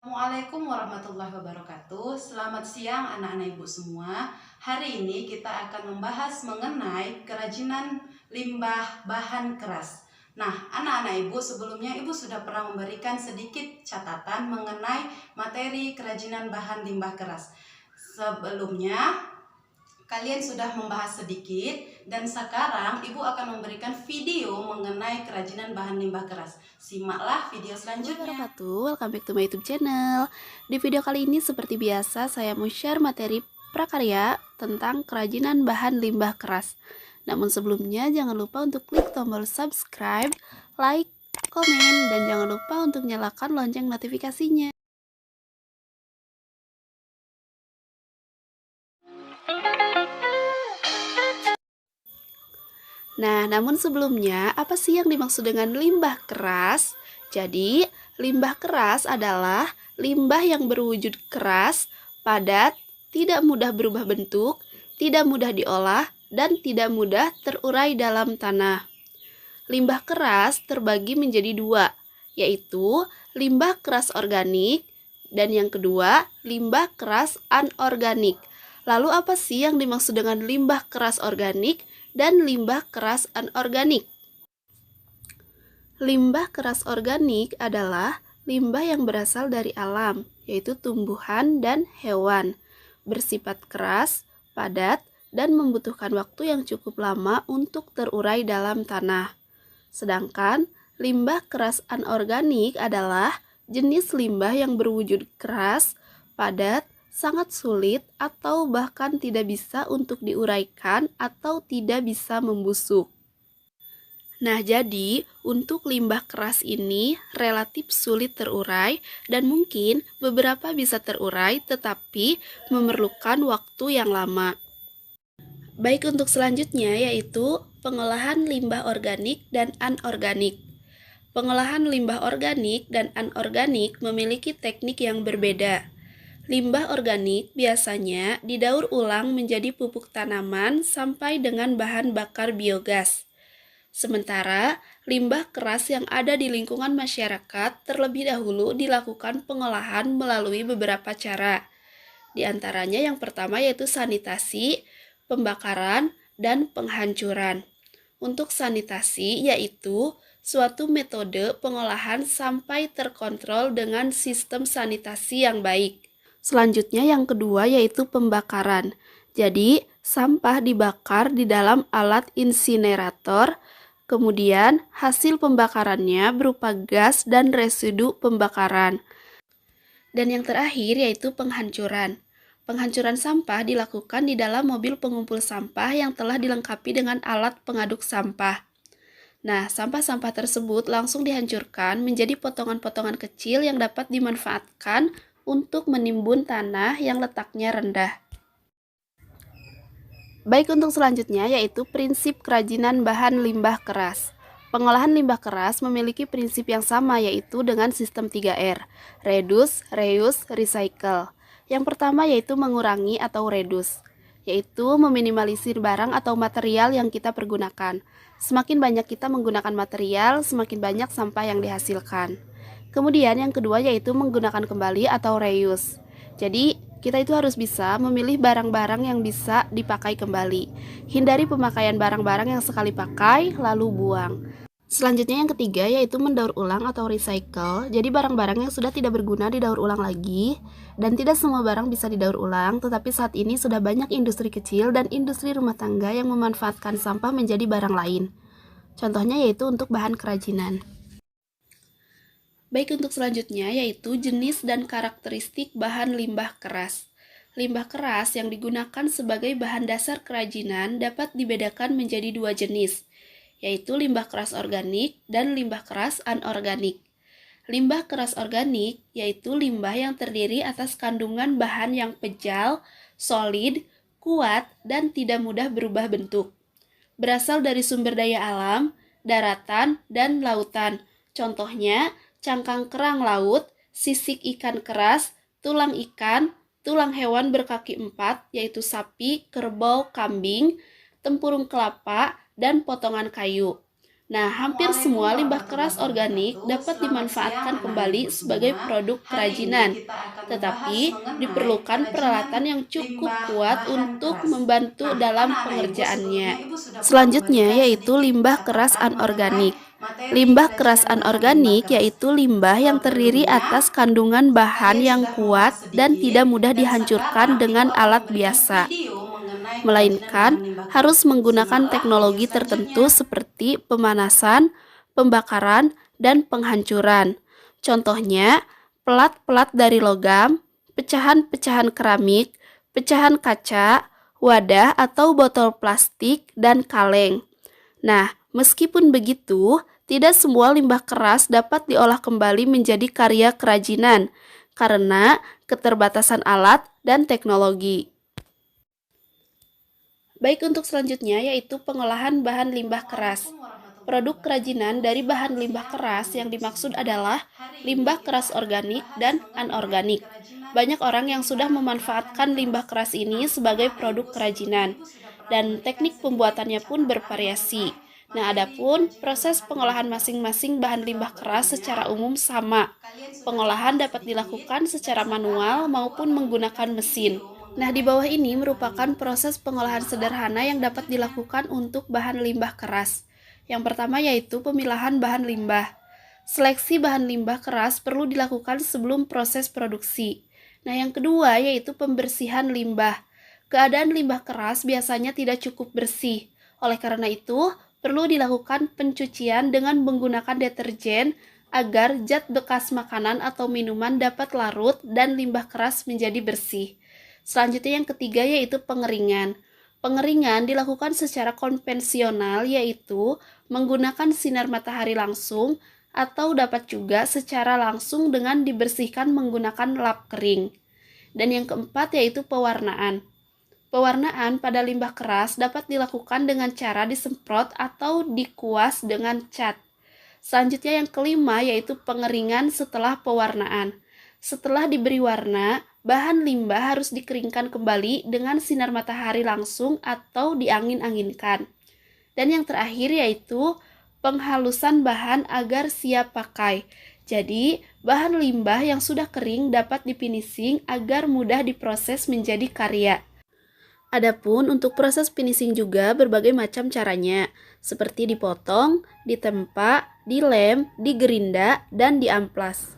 Assalamualaikum warahmatullahi wabarakatuh. Selamat siang anak-anak ibu semua. Hari ini kita akan membahas mengenai kerajinan limbah bahan keras. Nah, anak-anak ibu, sebelumnya ibu sudah pernah memberikan sedikit catatan mengenai materi kerajinan bahan limbah keras. Sebelumnya kalian sudah membahas sedikit, dan sekarang ibu akan memberikan video mengenai kerajinan bahan limbah keras. Simaklah video selanjutnya. Welcome back to my YouTube channel. Di video kali ini seperti biasa saya mau share materi prakarya tentang kerajinan bahan limbah keras. Namun sebelumnya jangan lupa untuk klik tombol subscribe, like, komen, dan jangan lupa untuk nyalakan lonceng notifikasinya. Nah, namun sebelumnya, apa sih yang dimaksud dengan limbah keras? Jadi, limbah keras adalah limbah yang berwujud keras, padat, tidak mudah berubah bentuk, tidak mudah diolah, dan tidak mudah terurai dalam tanah. Limbah keras terbagi menjadi dua, yaitu limbah keras organik dan yang kedua, limbah keras anorganik. Lalu apa sih yang dimaksud dengan limbah keras organik dan limbah keras anorganik? Limbah keras organik adalah limbah yang berasal dari alam, yaitu tumbuhan dan hewan, bersifat keras, padat, dan membutuhkan waktu yang cukup lama untuk terurai dalam tanah. Sedangkan limbah keras anorganik adalah jenis limbah yang berwujud keras, padat, sangat sulit, atau bahkan tidak bisa untuk diuraikan atau tidak bisa membusuk. Nah, jadi untuk limbah keras ini relatif sulit terurai dan mungkin beberapa bisa terurai tetapi memerlukan waktu yang lama. Baik, untuk selanjutnya yaitu pengolahan limbah organik dan anorganik. Pengolahan limbah organik dan anorganik memiliki teknik yang berbeda. Limbah organik biasanya didaur ulang menjadi pupuk tanaman sampai dengan bahan bakar biogas. Sementara limbah keras yang ada di lingkungan masyarakat terlebih dahulu dilakukan pengolahan melalui beberapa cara. Di antaranya yang pertama yaitu sanitasi, pembakaran, dan penghancuran. Untuk sanitasi yaitu suatu metode pengolahan sampai terkontrol dengan sistem sanitasi yang baik. Selanjutnya yang kedua yaitu pembakaran. Jadi, sampah dibakar di dalam alat insinerator, kemudian hasil pembakarannya berupa gas dan residu pembakaran. Dan yang terakhir yaitu penghancuran. Penghancuran sampah dilakukan di dalam mobil pengumpul sampah yang telah dilengkapi dengan alat pengaduk sampah. Nah, sampah-sampah tersebut langsung dihancurkan menjadi potongan-potongan kecil yang dapat dimanfaatkan untuk menimbun tanah yang letaknya rendah. Baik, untuk selanjutnya yaitu prinsip kerajinan bahan limbah keras. Pengolahan limbah keras memiliki prinsip yang sama yaitu dengan sistem 3R, reduce, reuse, recycle. Yang pertama yaitu mengurangi atau reduce, yaitu meminimalisir barang atau material yang kita pergunakan. Semakin banyak kita menggunakan material, semakin banyak sampah yang dihasilkan. Kemudian yang kedua yaitu menggunakan kembali atau reuse. Jadi, kita itu harus bisa memilih barang-barang yang bisa dipakai kembali. Hindari pemakaian barang-barang yang sekali pakai lalu buang. Selanjutnya yang ketiga yaitu mendaur ulang atau recycle. Jadi barang-barang yang sudah tidak berguna didaur ulang lagi. Dan tidak semua barang bisa didaur ulang, tetapi saat ini sudah banyak industri kecil dan industri rumah tangga yang memanfaatkan sampah menjadi barang lain. Contohnya yaitu untuk bahan kerajinan. Baik, untuk selanjutnya yaitu jenis dan karakteristik bahan limbah keras. Limbah keras yang digunakan sebagai bahan dasar kerajinan dapat dibedakan menjadi dua jenis, yaitu limbah keras organik dan limbah keras anorganik. Limbah keras organik yaitu limbah yang terdiri atas kandungan bahan yang pejal, solid, kuat, dan tidak mudah berubah bentuk. Berasal dari sumber daya alam, daratan, dan lautan. Contohnya, cangkang kerang laut, sisik ikan keras, tulang hewan berkaki 4, yaitu sapi, kerbau, kambing, tempurung kelapa, dan potongan kayu. Nah, hampir semua limbah keras organik dapat dimanfaatkan kembali sebagai produk kerajinan. Tetapi, diperlukan peralatan yang cukup kuat untuk membantu dalam pengerjaannya. Selanjutnya yaitu limbah keras anorganik. Limbah keras anorganik yaitu limbah yang terdiri atas kandungan bahan yang kuat dan tidak mudah dihancurkan dengan alat biasa, melainkan harus menggunakan teknologi tertentu seperti pemanasan, pembakaran, dan penghancuran. Contohnya, pelat-pelat dari logam, pecahan-pecahan keramik, pecahan kaca, wadah atau botol plastik, dan kaleng. Nah, meskipun begitu, tidak semua limbah keras dapat diolah kembali menjadi karya kerajinan karena keterbatasan alat dan teknologi. Baik, untuk selanjutnya yaitu pengolahan bahan limbah keras. Produk kerajinan dari bahan limbah keras yang dimaksud adalah limbah keras organik dan anorganik. Banyak orang yang sudah memanfaatkan limbah keras ini sebagai produk kerajinan, dan teknik pembuatannya pun bervariasi. Nah, adapun proses pengolahan masing-masing bahan limbah keras secara umum sama. Pengolahan dapat dilakukan secara manual maupun menggunakan mesin. Nah, di bawah ini merupakan proses pengolahan sederhana yang dapat dilakukan untuk bahan limbah keras. Yang pertama yaitu pemilahan bahan limbah. Seleksi bahan limbah keras perlu dilakukan sebelum proses produksi. Nah, yang kedua yaitu pembersihan limbah. Keadaan limbah keras biasanya tidak cukup bersih. Oleh karena itu, perlu dilakukan pencucian dengan menggunakan deterjen agar zat bekas makanan atau minuman dapat larut dan limbah keras menjadi bersih. Selanjutnya yang ketiga yaitu pengeringan. Pengeringan dilakukan secara konvensional yaitu menggunakan sinar matahari langsung atau dapat juga secara langsung dengan dibersihkan menggunakan lap kering. Dan yang keempat yaitu pewarnaan. Pewarnaan pada limbah keras dapat dilakukan dengan cara disemprot atau dikuas dengan cat. Selanjutnya yang kelima yaitu pengeringan setelah pewarnaan. Setelah diberi warna, bahan limbah harus dikeringkan kembali dengan sinar matahari langsung atau diangin-anginkan. Dan yang terakhir yaitu penghalusan bahan agar siap pakai. Jadi, bahan limbah yang sudah kering dapat difinishing agar mudah diproses menjadi karya. Adapun untuk proses finishing juga berbagai macam caranya, seperti dipotong, ditempa, dilem, digerinda, dan diamplas.